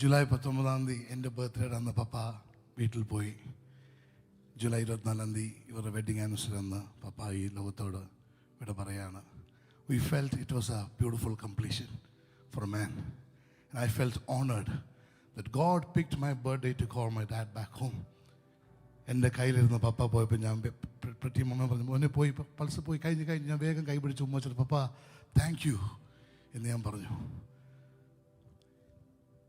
July 19 എൻ്റെ ബർത്ത്ഡേയുടെ അന്ന് പപ്പ വീട്ടിൽ പോയി. ജൂലൈ 24 ഇവരുടെ വെഡിങ് ആനിവേഴ്സറി അന്ന് പപ്പ ഈ ലോകത്തോട് ഇവിടെ പറയാണ്. We felt it was a beautiful completion for a man. And I felt honored that God picked my birthday to call my dad back home. എൻ്റെ കയ്യിലിരുന്ന് പപ്പ പോയപ്പോൾ ഞാൻ പ്രതി മമ്മ പറഞ്ഞു, മോനെ പോയി പൾസ് പോയി കഴിഞ്ഞ് ഞാൻ വേഗം കൈ പിടിച്ച് ഉമ്മ വെച്ചിട്ട് പപ്പ താങ്ക് യു എന്ന് ഞാൻ പറഞ്ഞു.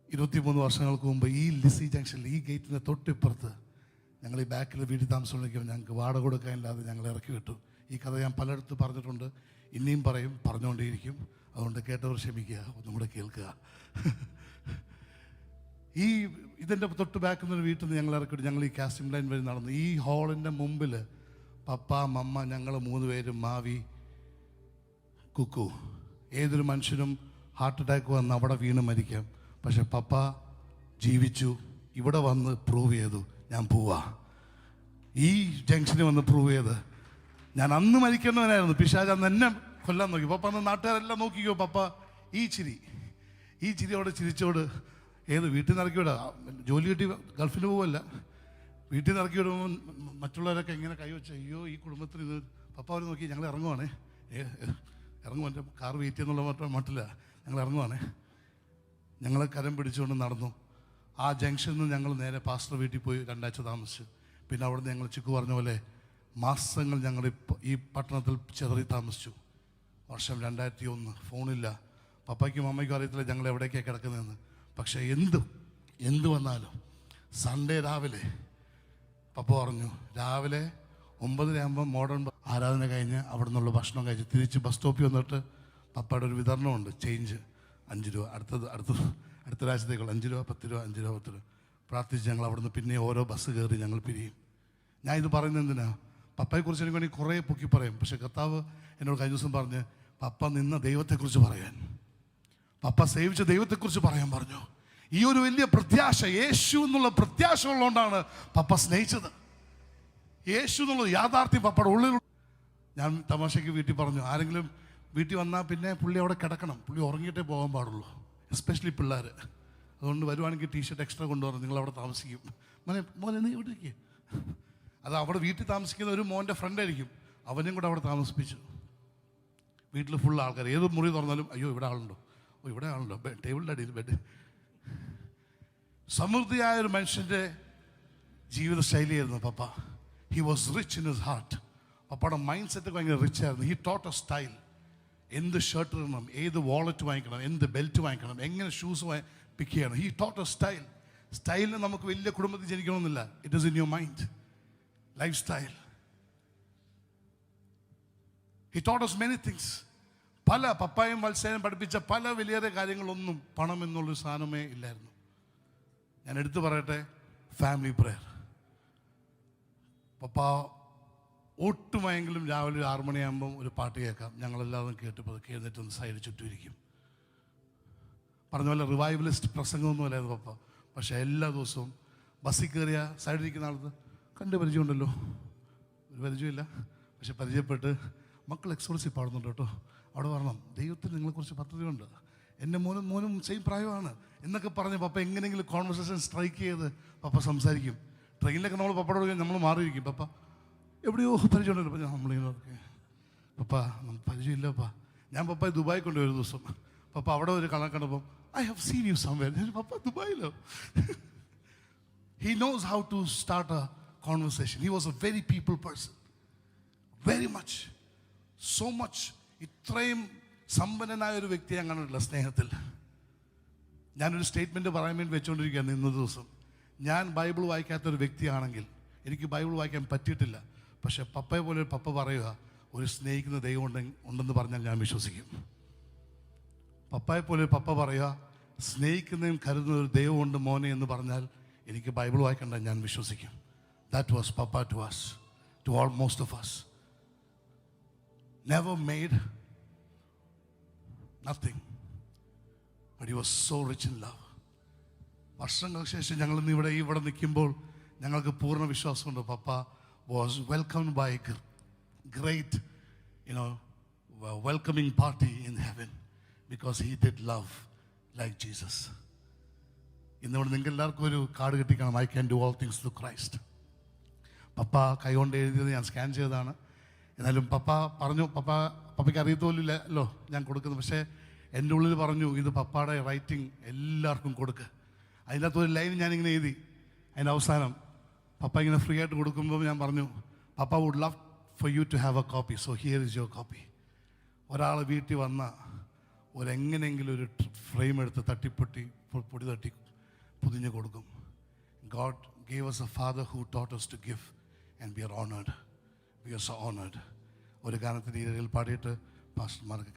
23 വർഷങ്ങൾക്ക് മുമ്പ് ഈ ലിസി ജംഗ്ഷനിൽ ഈ ഗേറ്റിൻ്റെ തൊട്ടിപ്പുറത്ത് ഞങ്ങൾ ഈ ബാക്കിൽ വീട്ടിൽ താമസിച്ചുകൊണ്ടിരിക്കുമ്പോൾ ഞങ്ങൾക്ക് വാടക കൊടുക്കാനില്ലാതെ ഞങ്ങൾ ഇറക്കി വിട്ടു. ഈ കഥ ഞാൻ പലയിടത്ത് പറഞ്ഞിട്ടുണ്ട്, ഇനിയും പറയും, പറഞ്ഞുകൊണ്ടേയിരിക്കും. അതുകൊണ്ട് കേട്ടവർ ക്ഷമിക്കുക, ഒന്നും കൂടെ കേൾക്കുക. ഈ ഇതിൻ്റെ തൊട്ട് ബാക്കിൽ നിന്ന് വീട്ടിൽ നിന്ന് ഞങ്ങൾ ഇറക്കിയിട്ട് ഞങ്ങൾ ഈ കാസ്റ്റിംഗ് ലൈൻ വഴി നടന്നു. ഈ ഹാളിൻ്റെ മുമ്പിൽ പപ്പ മമ്മ ഞങ്ങൾ 3 പേരും മാവി കുക്കു. ഏതൊരു മനുഷ്യനും ഹാർട്ട് അറ്റാക്ക് വന്ന് അവിടെ വീണ് മരിക്കാം, പക്ഷെ പപ്പ ജീവിച്ചു, ഇവിടെ വന്ന് പ്രൂവ് ചെയ്തു ഞാൻ പോവാ. ഈ ജംഗ്ഷനിൽ വന്ന് പ്രൂവ് ചെയ്ത് ഞാൻ അന്ന് മരിക്കേണ്ടവനായിരുന്നു. പിശാച് അന്ന് എന്നെ കൊല്ലാൻ നോക്കി. പപ്പ അന്ന് നാട്ടുകാരെല്ലാം നോക്കിക്കോ. പപ്പ ഈ ചിരിയോട് ചിരിച്ചോട് ഏത് വീട്ടിൽ നിന്ന് ഇറക്കി വിടാ, ജോലി കിട്ടി ഗൾഫിൽ പോവല്ല, വീട്ടിൽ നിന്ന് ഇറക്കി വിടുമ്പോൾ മറ്റുള്ളവരൊക്കെ ഇങ്ങനെ കൈവച്ച് അയ്യോ ഈ കുടുംബത്തിന് ഇത്. പപ്പ അവർ നോക്കി ഞങ്ങൾ ഇറങ്ങുവാണേ, ഇറങ്ങും, എൻ്റെ കാർ വെയിറ്റ് ചെയ്യുന്നുള്ള മട്ടില്ല, ഞങ്ങൾ ഇറങ്ങുവാണേ. ഞങ്ങൾ കരം പിടിച്ചുകൊണ്ട് നടന്നു. ആ ജംഗ്ഷനിൽ നിന്ന് ഞങ്ങൾ നേരെ പാസ്റ്റർ വീട്ടിൽ പോയി 2 ആഴ്ച താമസിച്ചു. പിന്നെ അവിടുന്ന് ഞങ്ങൾ ചിക്കു പറഞ്ഞ പോലെ മാസങ്ങൾ ഞങ്ങൾ ഈ പട്ടണത്തിൽ ചെതറി താമസിച്ചു. വർഷം 2001. ഫോണില്ല, പപ്പയ്ക്കും അമ്മയ്ക്കും അറിയത്തില്ല ഞങ്ങൾ എവിടേക്കാണ് കിടക്കുന്നതെന്ന്. പക്ഷേ എന്ത് വന്നാലും സൺഡേ രാവിലെ പപ്പ പറഞ്ഞു, രാവിലെ 9 ആകുമ്പോൾ മോഡേൺ ആരാധന കഴിഞ്ഞ് അവിടെ നിന്നുള്ള ഭക്ഷണം കഴിച്ച് തിരിച്ച് ബസ് സ്റ്റോപ്പിൽ വന്നിട്ട് പപ്പയുടെ ഒരു വിതരണമുണ്ട്, ചേഞ്ച് 5 രൂപ, അടുത്ത രാജ്യത്തേക്കുള്ള 5 രൂപ 10 രൂപ 5 രൂപ 10 രൂപ പ്രാർത്ഥിച്ച് ഞങ്ങൾ അവിടുന്ന് പിന്നെ ഓരോ ബസ് കയറി ഞങ്ങൾ പിരിയും. ഞാൻ ഇത് പറയുന്നത് എന്തിനാ? പപ്പയെക്കുറിച്ച് എനിക്ക് വേണമെങ്കിൽ കുറേ പൊക്കി പറയും, പക്ഷേ കർത്താവ് എന്നോട് കഴിഞ്ഞ ദിവസം പറഞ്ഞ് പപ്പ നിന്ന ദൈവത്തെക്കുറിച്ച് പറയാൻ, പപ്പ സേവിച്ച ദൈവത്തെക്കുറിച്ച് പറയാൻ പറഞ്ഞു. ഈ ഒരു വലിയ പ്രത്യാശ, യേശു എന്നുള്ള പ്രത്യാശ ഉള്ളതുകൊണ്ടാണ് പപ്പ സ്നേഹിച്ചത്. യേശു എന്നുള്ള യാഥാർത്ഥ്യം പപ്പയുടെ ഉള്ളിൽ. ഞാൻ തമാശയ്ക്ക് വീട്ടിൽ പറഞ്ഞു, ആരെങ്കിലും വീട്ടിൽ വന്നാൽ പിന്നെ പുള്ളി അവിടെ കിടക്കണം, പുള്ളി ഉറങ്ങിയിട്ടേ പോകാൻ പാടുള്ളൂ, എസ്പെഷ്യലി പിള്ളേർ. അതുകൊണ്ട് വരുവാണെങ്കിൽ ടീഷർട്ട് എക്സ്ട്രാ കൊണ്ടുവരണം, നിങ്ങൾ അവിടെ താമസിക്കും. മോനെ നീ ഇവിടെ ഇരിക്കുക. അത് അവിടെ വീട്ടിൽ താമസിക്കുന്ന ഒരു മോൻ്റെ ഫ്രണ്ടായിരിക്കും, അവനെയും കൂടെ അവിടെ താമസിപ്പിച്ചു. വീട്ടിൽ ഫുൾ ആൾക്കാർ, ഏത് മുറി തുറന്നാലും അയ്യോ ഇവിടെ ആളുണ്ടോ, ഓ ഇവിടെ ആളുണ്ടോ, ടേബിളിൻ്റെ അടിയിൽ ബെഡ്. സമൃദ്ധിയായ ഒരു മനുഷ്യൻ്റെ ജീവിത ശൈലിയായിരുന്നു പപ്പ. He was rich in his heart. പപ്പയുടെ മൈൻഡ് സെറ്റ് ഭയങ്കര റിച്ച് ആയിരുന്നു. He taught a style. എന്ത് ഷർട്ട് ഇടണം, ഏത് വാളറ്റ് വാങ്ങിക്കണം, എന്ത് ബെൽറ്റ് വാങ്ങിക്കണം, എങ്ങനെ ഷൂസ് പിക്ക് ചെയ്യണം. He taught a style. സ്റ്റൈലിന് നമുക്ക് വലിയ കുടുംബത്തിൽ ജനിക്കണമെന്നില്ല, it is in your mind. Lifestyle. He taught us many things. പല പപ്പായും വത്സേനും പഠിപ്പിച്ച പല വലിയ കാര്യങ്ങളൊന്നും പണം എന്നുള്ളൊരു സാധനമേ ഇല്ലായിരുന്നു. ഞാൻ എടുത്തു പറയട്ടെ, ഫാമിലി പ്രെയർ. പപ്പ ഒട്ടുമായെങ്കിലും രാവിലെ 6 മണിയാകുമ്പം ഒരു പാട്ട് കേൾക്കാം, ഞങ്ങളെല്ലാവരും കേട്ട് പതുക്കെ എഴുന്നേറ്റ് ഒന്ന് സൈഡ് ചുറ്റുമിരിക്കും. പറഞ്ഞ പോലെ റിവൈവലിസ്റ്റ് പ്രസംഗമൊന്നുമല്ലായിരുന്നു പപ്പ, പക്ഷേ എല്ലാ ദിവസവും ബസ്സിൽ കയറിയ സൈഡിലിരിക്കുന്ന ആൾക്ക് കണ്ട് പരിചയമുണ്ടല്ലോ, ഒരു പരിചയമില്ല, പക്ഷെ പരിചയപ്പെട്ട് മക്കൾ എക്സോർസി പാടുന്നുണ്ട് കേട്ടോ, അവിടെ വരണം, ദൈവത്തിന് നിങ്ങളെക്കുറിച്ച് പദ്ധതിയുണ്ട്, എൻ്റെ മോനും സെയിം പ്രായമാണ് എന്നൊക്കെ പറഞ്ഞ് പപ്പ എങ്ങനെയെങ്കിലും കോൺവെർസേഷൻ സ്ട്രൈക്ക് ചെയ്ത് പപ്പ സംസാരിക്കും. ട്രെയിനിലൊക്കെ നമ്മൾ പപ്പയോട് നമ്മൾ മാറിയിരിക്കും, പപ്പ എവിടെയോ പരിചയമുണ്ടല്ലോ, നമ്മളിങ്ങനെ പപ്പ പരിചയമില്ല പപ്പ. ഞാൻ പപ്പ ദുബായി കൊണ്ടുപോയി ഒരു ദിവസം. പപ്പ അവിടെ ഒരു കളർ കണ്ടപ്പം I have seen you somewhere. പപ്പ ദുബായിലോ? He knows how to start a conversation. He was a very people person. Very much. So much. ഇത്രയും സമ്പന്നനായ ഒരു വ്യക്തിയെ ഞാൻ കണ്ടിട്ടില്ല സ്നേഹത്തിൽ. ഞാനൊരു സ്റ്റേറ്റ്മെൻറ്റ് പറയാൻ വേണ്ടി വെച്ചുകൊണ്ടിരിക്കുകയാണ് ഇന്ന ദിവസം. ഞാൻ ബൈബിൾ വായിക്കാത്തൊരു വ്യക്തിയാണെങ്കിൽ, എനിക്ക് ബൈബിൾ വായിക്കാൻ പറ്റിയിട്ടില്ല, പക്ഷേ പപ്പയെ പോലെ ഒരു പപ്പ പറയുക ഒരു സ്നേഹിക്കുന്ന ദൈവം ഉണ്ടെന്ന് പറഞ്ഞാൽ ഞാൻ വിശ്വസിക്കും. പപ്പയെ പോലെ പപ്പ പറയുക സ്നേഹിക്കുന്നതും കരുതുന്ന ഒരു ദൈവമുണ്ട് മോനെ എന്ന് പറഞ്ഞാൽ എനിക്ക് ബൈബിൾ വായിക്കണ്ട, ഞാൻ വിശ്വസിക്കും. That was Papa to us, to all most of us. Never made nothing, but he was so rich in love. വർഷങ്ങൾക്ക് ശേഷം ഞങ്ങൾ ഇന്ന് ഇവിടെ നിൽക്കുമ്പോൾ ഞങ്ങൾക്ക് പൂർണ്ണ വിശ്വാസമുണ്ട് പപ്പ was welcomed by great welcoming party in heaven because he did love like Jesus. ഇന്നിവിടെ നിങ്ങൾക്ക് എല്ലാവർക്കും ഒരു കാർഡ് കിട്ടിക്കണം, I can do all things through Christ. പപ്പ കൈകൊണ്ട് എഴുതിയത് ഞാൻ സ്കാൻ ചെയ്തതാണ്. എന്നാലും പപ്പ പറഞ്ഞു, പപ്പയ്ക്ക് അറിയത്തോലില്ലല്ലോ ഞാൻ കൊടുക്കുന്നത്. പക്ഷേ എൻ്റെ ഉള്ളിൽ പറഞ്ഞു, ഇത് പപ്പയുടെ റൈറ്റിംഗ് എല്ലാവർക്കും കൊടുക്കുക. അതിനകത്ത് ഒരു ലൈൻ ഞാനിങ്ങനെ എഴുതി. അതിൻ്റെ അവസാനം പപ്പ ഇങ്ങനെ ഫ്രീ ആയിട്ട് കൊടുക്കുമ്പോൾ ഞാൻ പറഞ്ഞു, പപ്പ would love for you to have a copy, so here is your copy. ഒരാൾ വീട്ടിൽ വന്ന എങ്ങനെയെങ്കിലും ഒരു ഫ്രെയിം എടുത്ത് പൊടി തട്ടി പൊതിഞ്ഞ് കൊടുക്കും. God gave us a father who taught us to give, and we are honored. We are so honored. ഒരു ഗാനത്തിൻ്റെ ഈരയിൽ പാടിയിട്ട് പാസ്റ്റർമാർക്ക്